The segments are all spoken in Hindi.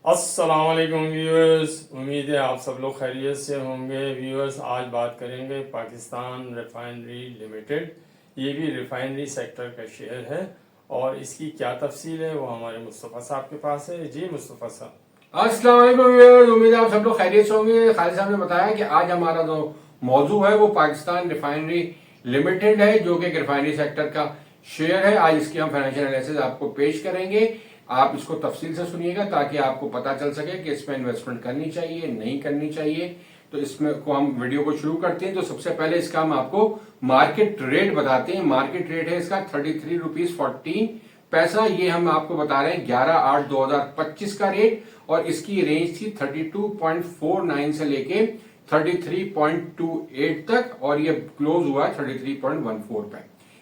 अस्सलाम वालेकुम व्यूअर्स, उम्मीद है आप सब लोग खैरियत से होंगे। व्यूअर्स, आज बात करेंगे पाकिस्तान रिफाइनरी लिमिटेड। ये भी रिफाइनरी सेक्टर का शेयर है और इसकी क्या तफसील है वो हमारे मुस्तफ़ा साहब के पास है। जी मुस्तफ़ा साहब। अस्सलाम वालेकुम व्यूअर्स, उम्मीद है आप सब लोग खैरियत से होंगे। खालिद साहब ने बताया कि आज हमारा जो मौजू है वो पाकिस्तान रिफाइनरी लिमिटेड है, जो कि एक रिफाइनरी सेक्टर का शेयर है। आज इसकी हम फाइनेंशियल एनालिसिस आपको पेश करेंगे। आप इसको तफसील से सुनिएगा ताकि आपको पता चल सके कि इसमें इन्वेस्टमेंट करनी चाहिए नहीं करनी चाहिए। तो इसमें को हम वीडियो को शुरू करते हैं। तो सबसे पहले इसका हम आपको मार्केट रेट बताते हैं। मार्केट रेट है इसका 33 रुपीज 14 पैसा। ये हम आपको बता रहे हैं 11/8/2025 का रेट, और इसकी रेंज थी 32.49 से लेके 33.28 तक, और ये क्लोज हुआ 33.14 पे।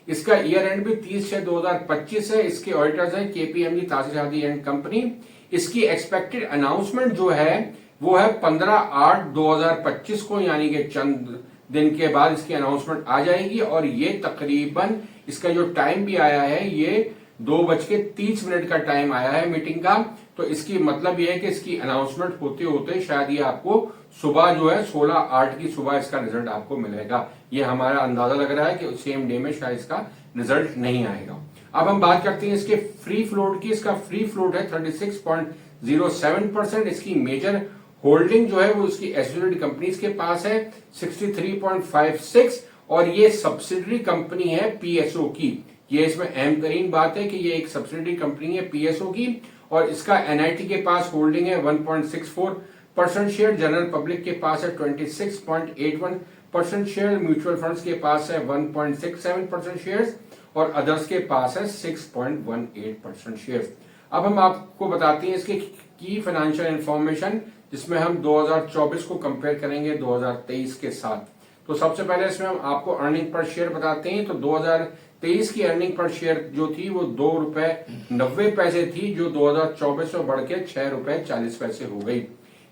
इसका ईयर एंड भी 30/6/2025 है। इसके ऑडिटर्स हैं केपीएमजी तासिर शादी एंड कंपनी। इसकी एक्सपेक्टेड अनाउंसमेंट जो है वो है 15/8/2025 को, यानी कि चंद दिन के बाद इसकी अनाउंसमेंट आ जाएगी। और ये तकरीबन इसका जो टाइम भी आया है ये 2:30 का टाइम आया है मीटिंग का। तो इसकी मतलब ये है कि इसकी अनाउंसमेंट होते होते शायद ये आपको सुबह जो है 16/8 की सुबह इसका रिजल्ट आपको मिलेगा। ये हमारा अंदाजा लग रहा है कि सेम डे में शायद इसका रिजल्ट नहीं आएगा। अब हम बात करते हैं इसके फ्री फ्लोट की। इसका फ्री फ्लोट है 36.07%। इसकी मेजर होल्डिंग जो है वो इसकी एसोसिएटेड कंपनीज के पास है 63.56, और ये सब्सिडरी कंपनी है पीएसओ की। ये इसमें अहम तरीन बात है कि ये एक सब्सिडरी कंपनी है पीएसओ की, और इसका एनआईटी के पास होल्डिंग है 1.64% शेयर, जनरल पब्लिक के पास है 26.81% शेयर, म्यूचुअल फंड्स के पास है 1.67% शेयर, और अदर्स के पास है 6.18% शेयर। अब हम आपको बताते हैं इसके की फाइनेंशियल इंफॉर्मेशन, जिसमें हम 2024 को कंपेयर करेंगे 2023 के साथ। तो सबसे पहले इसमें हम आपको अर्निंग पर शेयर बताते हैं। तो 2023 की अर्निंग पर शेयर जो थी वो 2.90 रुपए थी, जो 2024 में बढ़ के 6.40 रुपए हो गई।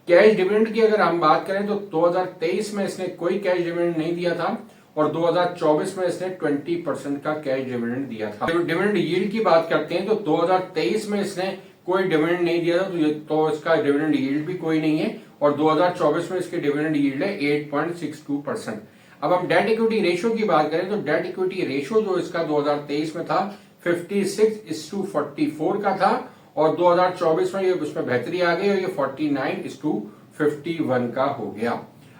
कैश डिविडेंड की अगर हम बात करें तो 2023 में इसने कोई कैश डिविडेंड नहीं दिया था, और 2024 में इसने 20% का कैश डिविडेंड दिया था। डिविडेंड यील्ड की बात करते हैं तो 2023 में इसने कोई डिविडेंड नहीं दिया था, तो इसका डिविडेंड यील्ड भी कोई नहीं है, और 2024 में इसकी डिविडेंड यील्ड है 8.62%। अब हम डेट इक्विटी रेशियो की बात करें तो डेट इक्विटी रेशियो जो इसका 2023 में था 56:44 का था, और 2024 में ये उसमें बेहतरी आ गई और ये 49:51 का हो गया।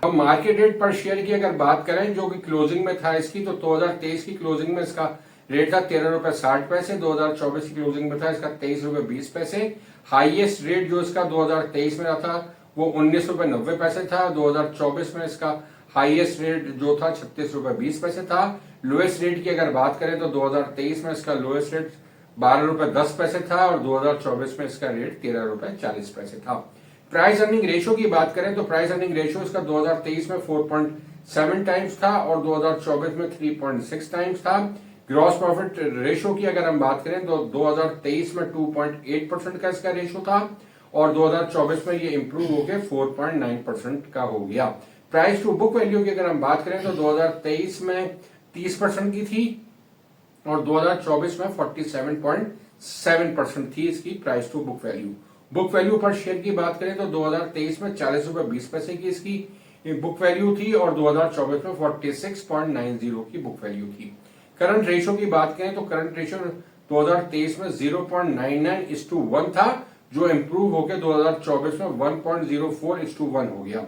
अब मार्केट रेट पर शेयर की अगर बात करें जो कि क्लोजिंग में था इसकी, तो 2023 की क्लोजिंग में इसका रेट था 13.60 रुपए। 2024 की क्लोजिंग में था इसका 23.20 रुपए। हाईएस्ट रेट जो इसका 2023 में था वो 19.90 रुपए था। 2024 में इसका हाईएस्ट रेट जो था 36.20 रुपए था। लोएस्ट रेट की अगर बात करें तो 2023 में इसका लोएस्ट रेट 12.10 रुपए था, और 2024 में इसका रेट 13.40 रुपए था। प्राइस अर्निंग रेशियो की बात करें तो प्राइस अर्निंग रेशियो इसका 2023 में 4.7 टाइम्स था, और 2024 में 3.6 टाइम्स था। ग्रॉस प्रॉफिट रेशियो की अगर हम बात करें तो 2023 में 2.8% का इसका रेशियो था, और 2024 में ये इंप्रूव होकर 4.9% का हो गया। प्राइस टू बुक वैल्यू की अगर हम बात करें तो 2023 में 30% की थी, और 2024 में 47.7% थी इसकी price to book value. Book value पर शेयर की बात करें तो 2023 में 40.20 की इसकी बुक वैल्यू थी, और 2024 में 46.90 की बुक वैल्यू थी। करंट रेशियो की बात करें तो करंट रेशियो 2023 में 0.99:1 था, जो इंप्रूव होकर 2024 में 1.04:1 हो गया।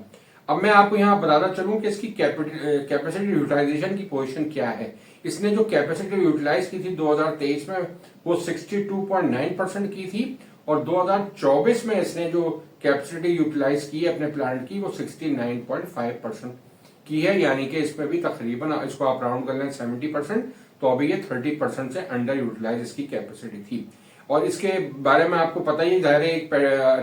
अब मैं आपको यहाँ बताता चलूं कि इसकी कैपेसिटी यूटिलाइजेशन की पोजीशन क्या है। इसने जो कैपेसिटी यूटिलाइज की थी 2023 में वो 62.9% की थी, और 2024 में इसने जो कैपेसिटी यूटिलाइज की है अपने प्लांट की वो 69.5% की है, यानी कि इसमें भी तकरीबन इसको आप राउंड कर लें 70%, तो अभी ये 30% से अंडर यूटिलाइज इसकी कैपेसिटी थी। और इसके बारे में आपको पता ही जाहिर है एक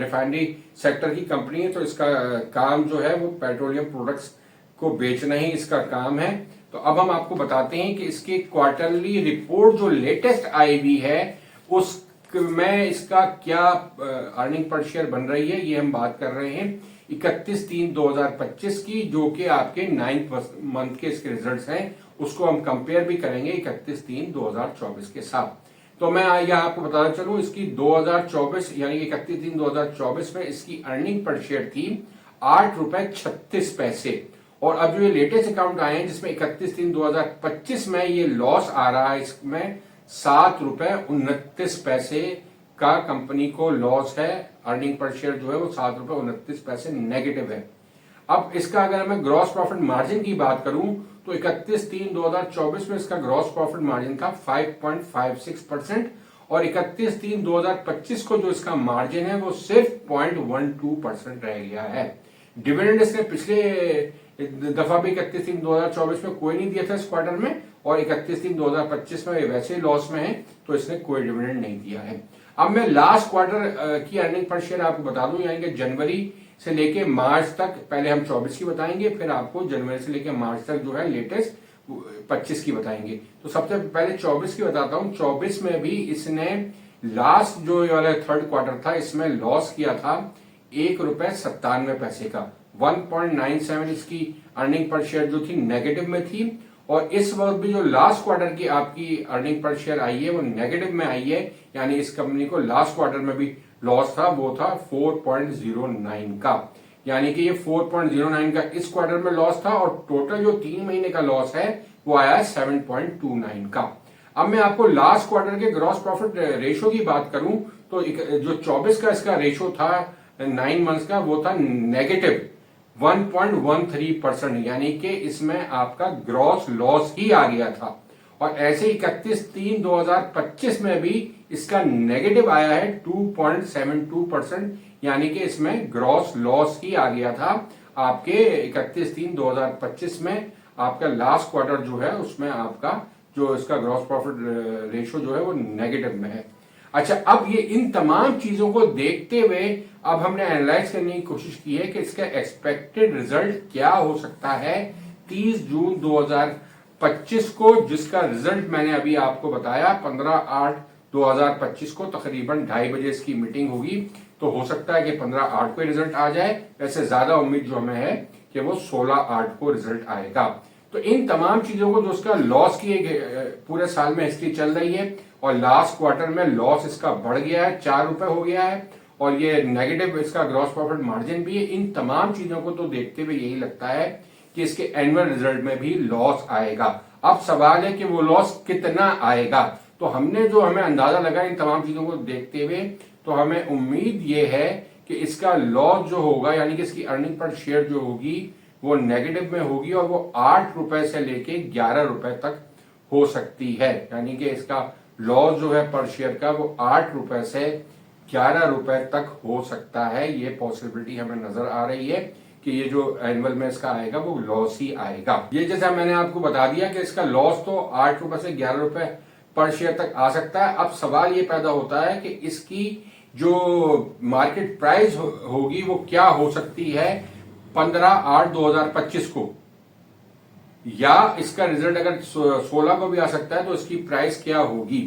रिफाइनरी सेक्टर की कंपनी है, तो इसका काम जो है वो पेट्रोलियम प्रोडक्ट्स को बेचना ही इसका काम है। तो अब हम आपको बताते हैं कि इसकी क्वार्टरली रिपोर्ट जो लेटेस्ट आई हुई है उस में इसका क्या अर्निंग पर शेयर बन रही है, ये हम बात कर रहे हैं 31/3/2025 की, जो कि आपके 9th मंथ के इसके रिजल्ट्स हैं। उसको हम कंपेयर भी करेंगे 31/3/2024 के साथ। तो मैं यह आपको बताना चलूं, इसकी 2024 यानी 31/3/2024 में इसकी अर्निंग पर शेयर थी 8 रुपए 36 पैसे। और अब जो ये लेटेस्ट अकाउंट आए हैं जिसमें 31/3/2025 में ये लॉस आ रहा है, इसमें 7 रुपए 29 पैसे का कंपनी को लॉस है। अर्निंग पर शेयर जो है वो 7 रुपए 29 पैसे नेगेटिव है। अब इसका अगर मैं ग्रॉस प्रॉफिट मार्जिन की बात करूं तो 31/3/2024 में इसका ग्रॉस प्रॉफिट मार्जिन था 5.56% और 31/3/2025 को जो इसका मार्जिन है वो सिर्फ 0.12% रह गया है। डिविडेंड इसने पिछले दफा भी 31/3/2024 में कोई नहीं दिया था इस क्वार्टर में, और 31/3/2025 में वैसे लॉस में है तो इसने कोई डिविडेंड नहीं दिया है। अब मैं लास्ट क्वार्टर की अर्निंग पर शेयर आपको बता दूं, यानी कि जनवरी से लेके मार्च तक, पहले हम 24 की बताएंगे, फिर आपको जनवरी से लेके मार्च तक जो है लेटेस्ट 25 की बताएंगे। तो सबसे पहले 24 की बताता हूं। 24 में भी इसने लास्ट जो वाला थर्ड क्वार्टर था इसमें लॉस किया था 1 रुपए 97 पैसे का। 1.97 इसकी अर्निंग पर शेयर जो थी नेगेटिव में थी, और इस वक्त भी जो लास्ट क्वार्टर की आपकी अर्निंग पर शेयर आई है वो नेगेटिव में आई है, यानी इस कंपनी को लास्ट क्वार्टर में भी लॉस था, वो था 4.09 का। यानी कि ये 4.09 का इस क्वार्टर में लॉस था, और टोटल जो 3 महीने का लॉस है वो आया 7.29 का। अब मैं आपको लास्ट क्वार्टर के ग्रॉस प्रॉफिट रेशो की बात करूं तो जो 24 का इसका रेशो था 9 मंथ्स का, वो था नेगेटिव 1.13%, यानी कि इसमें आपका ग्रॉस लॉस ही आ गया था। और ऐसे 31/3/2025 में भी इसका नेगेटिव आया है 2.72%, यानी कि इसमें ग्रॉस लॉस ही आ गया था आपके 31/3/2025 में। आपका लास्ट क्वार्टर जो है उसमें आपका जो इसका ग्रॉस प्रॉफिट रेशो जो है वो नेगेटिव में है। अच्छा, अब ये इन तमाम चीजों को देखते हुए अब हमने एनालाइज करने की कोशिश की है कि इसका एक्सपेक्टेड रिजल्ट क्या हो सकता है 30 जून 2025 को, जिसका रिजल्ट मैंने अभी आपको बताया 15/8/2025 को तकरीबन 2:30 बजे इसकी मीटिंग होगी। तो हो सकता है कि 15/8 को रिजल्ट आ जाए, वैसे ज्यादा उम्मीद जो हमें है कि वो 16/8 को रिजल्ट आएगा। तो इन तमाम चीजों को जो उसका लॉस की पूरे साल में हिस्ट्री चल रही है, और लास्ट क्वार्टर में लॉस इसका बढ़ गया है, 4 रुपए हो गया है, और ये नेगेटिव इसका ग्रॉस प्रॉफिट मार्जिन भी है। इन तमाम चीजों को तो देखते हुए यही लगता है कि इसके एनुअल रिजल्ट में भी लॉस आएगा। अब सवाल है कि वो लॉस कितना आएगा। तो हमें अंदाजा लगा इन तमाम चीजों को देखते हुए, तो हमें उम्मीद ये है कि इसका लॉस जो होगा, यानी कि इसकी अर्निंग पर शेयर जो होगी वो नेगेटिव में होगी, और वो 8 रुपए से लेके 11 रुपए तक हो सकती है। यानी कि इसका लॉस जो है पर शेयर का वो 8 रुपए से 11 रुपए तक हो सकता है। ये पॉसिबिलिटी हमें नजर आ रही है कि ये जो एनुअल में इसका आएगा वो लॉस ही आएगा। ये जैसा मैंने आपको बता दिया कि इसका लॉस तो 8 रुपए से 11 रुपए पर शेयर तक आ सकता है। अब सवाल ये पैदा होता है कि इसकी जो मार्केट प्राइस होगी वो क्या हो सकती है 15/8/2025 को, या इसका रिजल्ट अगर 16 को भी आ सकता है तो इसकी प्राइस क्या होगी।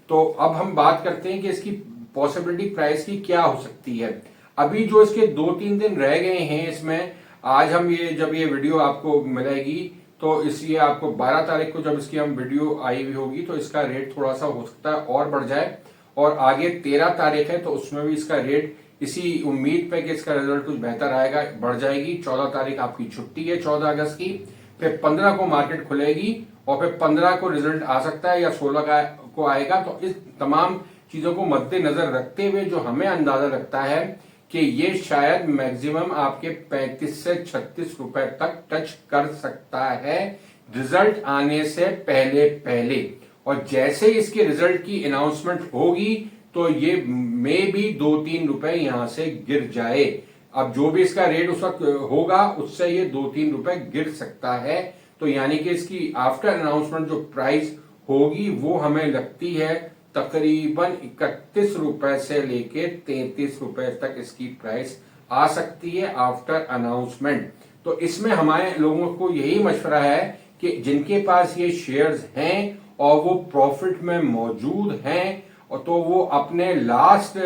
तो अब हम बात करते हैं कि इसकी पॉसिबिलिटी प्राइस की क्या हो सकती है। अभी जो इसके 2-3 दिन रह गए हैं इसमें, आज हम जब ये वीडियो आपको मिलेगी तो इसलिए आपको 12 तारीख को जब इसकी हम वीडियो आई हुई होगी तो इसका रेट थोड़ा सा हो सकता है और बढ़ जाए, और आगे 13 तारीख है तो उसमें भी इसका रेट इसी उम्मीद पे कि इसका रिजल्ट कुछ बेहतर आएगा बढ़ जाएगी। 14 तारीख आपकी छुट्टी है 14 अगस्त की, फिर 15 को मार्केट खुलेगी, और फिर 15 को रिजल्ट आ सकता है या 16 को आएगा। तो इस तमाम चीजों को मद्देनजर रखते हुए जो हमें अंदाजा लगता है कि ये शायद मैक्सिमम आपके 35 से 36 रुपए तक टच कर सकता है रिजल्ट आने से पहले। और जैसे इसके रिजल्ट की अनाउंसमेंट होगी तो ये मे भी 2-3 रुपए यहां से गिर जाए। अब जो भी इसका रेट उस वक्त होगा उससे ये 2-3 रुपए गिर सकता है। तो यानी कि इसकी आफ्टर अनाउंसमेंट जो प्राइस होगी वो हमें लगती है तकरीबन 31 रुपए से लेके 33 रुपए तक इसकी प्राइस आ सकती है आफ्टर अनाउंसमेंट। तो इसमें हमारे लोगों को यही मशवरा है कि जिनके पास ये शेयर्स हैं और वो प्रॉफिट में मौजूद हैं, और तो वो अपने लास्ट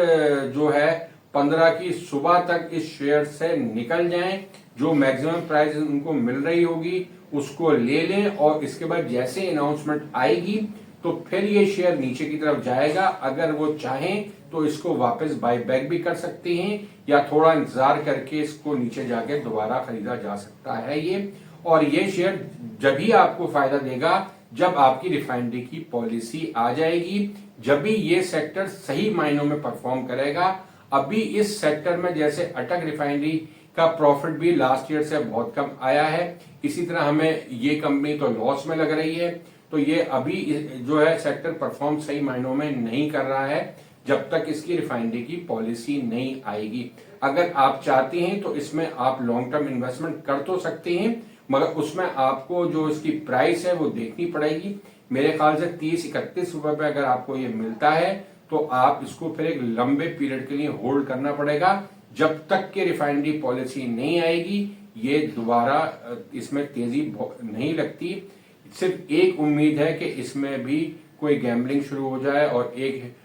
जो है 15 की सुबह तक इस शेयर से निकल जाएं, जो मैक्सिमम प्राइस उनको मिल रही होगी उसको ले लें, और इसके बाद जैसे अनाउंसमेंट आएगी तो फिर ये शेयर नीचे की तरफ जाएगा। अगर वो चाहें तो इसको वापस बाय बैक भी कर सकते हैं या थोड़ा इंतजार करके इसको नीचे जाके दोबारा खरीदा जा सकता है ये। और ये शेयर जब भी आपको फायदा देगा जब आपकी रिफाइनरी की पॉलिसी आ जाएगी, जब भी ये सेक्टर सही मायनों में परफॉर्म करेगा। अभी इस सेक्टर में जैसे अटक रिफाइनरी का प्रॉफिट भी लास्ट ईयर से बहुत कम आया है, इसी तरह हमें ये कंपनी तो लॉस में लग रही है। तो ये अभी जो है सेक्टर परफॉर्म सही मायनों में नहीं कर रहा है जब तक इसकी रिफाइनरी की पॉलिसी नहीं आएगी। अगर आप चाहते हैं तो इसमें आप लॉन्ग टर्म इन्वेस्टमेंट कर तो सकते हैं, मगर उसमें आपको जो इसकी प्राइस है वो देखनी पड़ेगी। मेरे ख्याल से 30-31 रुपए पे अगर आपको ये मिलता है तो आप इसको फिर एक लंबे पीरियड के लिए होल्ड करना पड़ेगा जब तक कि रिफाइनरी पॉलिसी नहीं आएगी। ये दोबारा इसमें तेजी नहीं लगती। सिर्फ एक उम्मीद है कि इसमें भी कोई गैम्बलिंग शुरू हो जाए और एक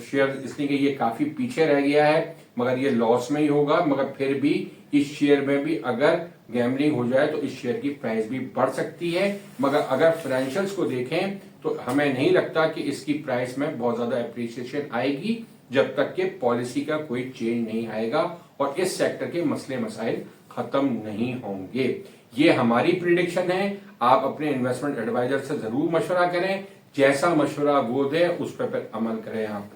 शेयर, इसलिए कि ये काफी पीछे रह गया है मगर ये लॉस में ही होगा, मगर फिर भी इस शेयर में भी अगर गैम्बलिंग हो जाए तो इस शेयर की प्राइस भी बढ़ सकती है। मगर अगर फाइनेंशियल्स को देखें तो हमें नहीं लगता कि इसकी प्राइस में बहुत ज्यादा एप्रिसिएशन आएगी जब तक कि पॉलिसी का कोई चेंज नहीं आएगा और इस सेक्टर के मसले मसाइल खत्म नहीं होंगे। ये हमारी प्रिडिक्शन है। आप अपने इन्वेस्टमेंट एडवाइजर से जरूर मशवरा करें, जैसा मशवरा वो दे उस पर फिर अमल करें आप।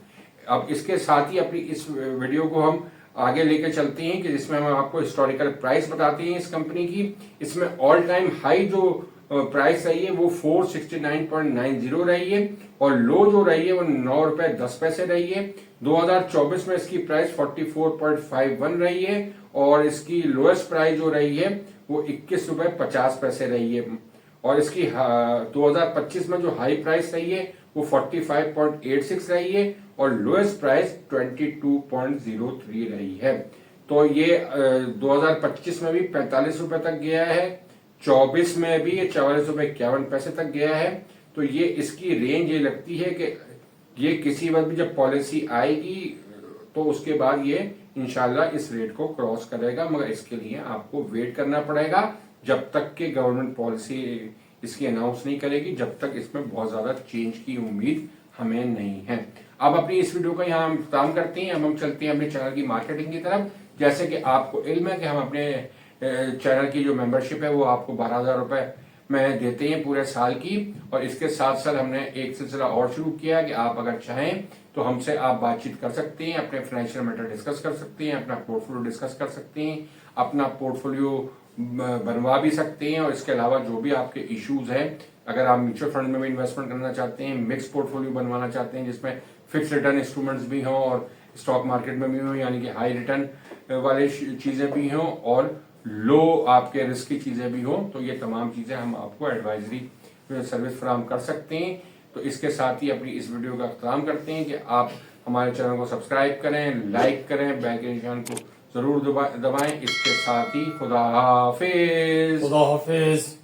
अब इसके साथ ही अपनी इस वीडियो को हम आगे लेके चलते हैं कि जिसमें हम आपको हिस्टोरिकल प्राइस बताते हैं इस कंपनी की। इसमें ऑल टाइम हाई जो प्राइस रही है वो 469.90 रही है और लो जो रही है वो 9 रुपए 10 पैसे रही है। 2024 में इसकी प्राइस 44.51 रही है और इसकी लोएस्ट प्राइस जो रही है वो 21 रुपए 50 पैसे रही है और इसकी 2025 में जो हाई प्राइस रही है वो 45.86 रही है और लोएस्ट प्राइस 22.03 रही है। तो ये 2025 में भी 45 रुपए तक गया है, 24 में भी ये 44 रुपए 51 पैसे तक गया है। तो ये इसकी रेंज ये लगती है कि ये किसी वक्त भी जब पॉलिसी आएगी तो उसके बाद ये इंशाल्लाह इस रेट को क्रॉस करेगा, मगर इसके लिए आपको वेट करना पड़ेगा जब तक कि गवर्नमेंट पॉलिसी इसकी अनाउंस नहीं करेगी, जब तक इसमें बहुत ज्यादा चेंज की उम्मीद हमें नहीं है। अब अपनी इस वीडियो का यहाँ हम काम करते हैं। अब हम चलते हैं अपने चैनल की मार्केटिंग की तरफ। जैसे कि आपको इल्म है कि हम अपने चैनल की जो मेंबरशिप है वो आपको 12,000 रुपए में देते हैं पूरे साल की, और इसके साथ साथ हमने एक सिलसिला और शुरू किया कि आप अगर चाहें तो हमसे आप बातचीत कर सकते हैं, अपने फाइनेंशियल मैटर डिस्कस कर सकते हैं, अपना पोर्टफोलियो डिस्कस कर सकते हैं, अपना पोर्टफोलियो बनवा भी सकते हैं। और इसके अलावा जो भी आपके इश्यूज हैं, अगर आप म्यूचुअल फंड में भी इन्वेस्टमेंट करना चाहते हैं, मिक्स पोर्टफोलियो बनवाना चाहते हैं जिसमें फिक्स रिटर्न इंस्ट्रूमेंट्स भी हों और स्टॉक मार्केट में भी हों, यानी कि हाई रिटर्न वाले चीजें भी हों और लो आपके रिस्क की चीजें भी हों, तो ये तमाम चीजें हम आपको एडवाइजरी सर्विस फराहम कर सकते हैं। तो इसके साथ ही अपनी इस वीडियो का अख्ताम करते हैं कि आप हमारे चैनल को सब्सक्राइब करें, लाइक करें, बेल के निशान को जरूर दबाएं। इसके साथ ही खुदा हाफिज। खुदा हाफिज।